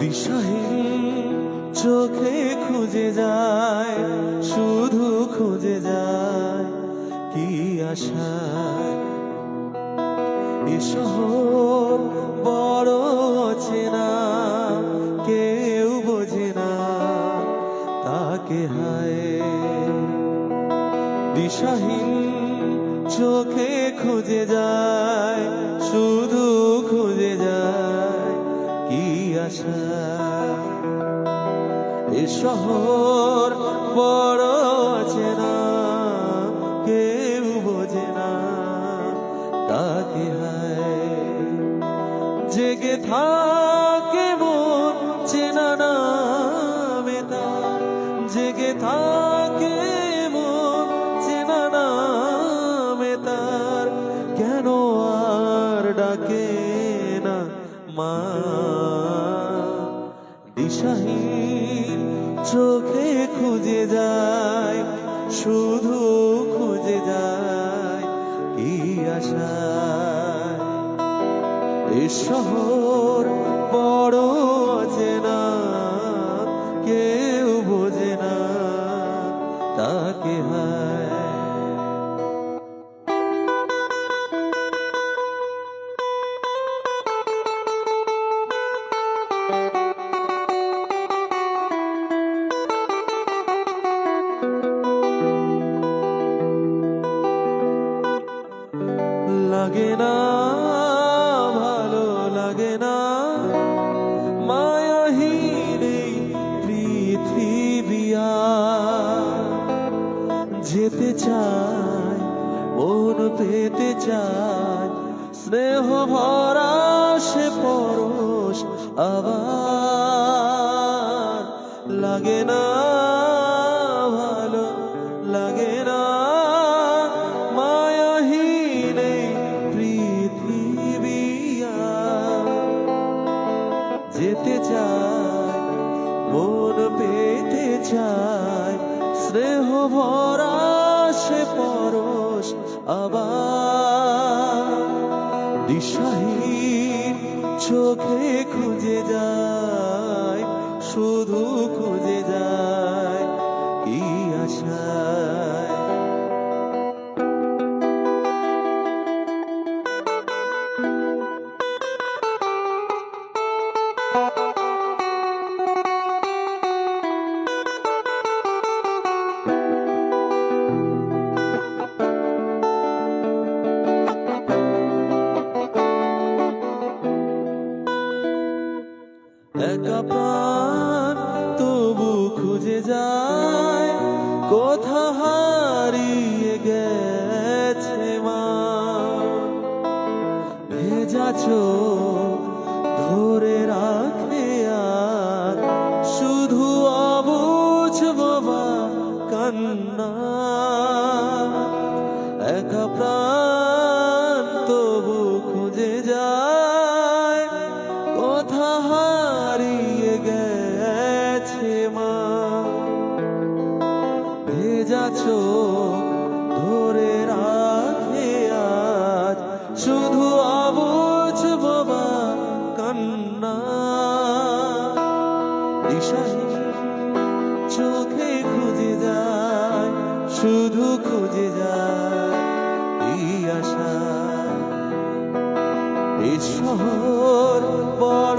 দিশাহীন চোখে খুঁজে যায়, শুধু খুঁজে যায় কি আশা। এ শহর বড় অচেনা, কেউ বোঝে না তাকে হায়। দিশাহীন চোখে খুঁজে যায়, শুধু খুঁজে যায় কি আশা। এ শহর বড় অচেনা, কেউ বোঝে না তাকে হায়। জেগে থাকে মন চেনা নামে তার, জেগে থাকে মন চেনা নামে তার। কেন আর ডাকে না মা? দিশাহীন চোখে খুঁজে যায়, শুধু খুঁজে যায় কি আশা। এ শহর বড় অচেনা, কেউ বোঝে না তাকে হায়। লাগে না ভালো লাগে না, মায়াহীন এই পৃথিবী আর। যেতে চায় মন পেতে চায়, স্নেহ ভরা সে পরশ আবার। লাগে না ভালো লাগে না, মায়াহীন এই পৃথিবী আর। যেতে চায় মন পেতে চায়, স্নেহ ভরা সে পরশ আবার। দিশাহীন চোখে খুঁজে যায়, শুধু খুঁজে যায় কি আশায়। একা প্রাণ তবু খুঁজে যায়, কোথা হারিয়ে গেছে মা। ভেজা চোখ ধরে রাখে আর, শুধু অবুঝ বাবা কান্না। একা প্রাণ তবু খুঁজে যায়, কোথা হারিয়ে গেছে মা। ভেজা চোখ ধরে রাখে আজ, শুধু অবুঝ বাবা কান্না। দিশাহীন চোখে খুঁজে যায়, শুধু খুঁজে যায় এই আশা। এই শহর বড়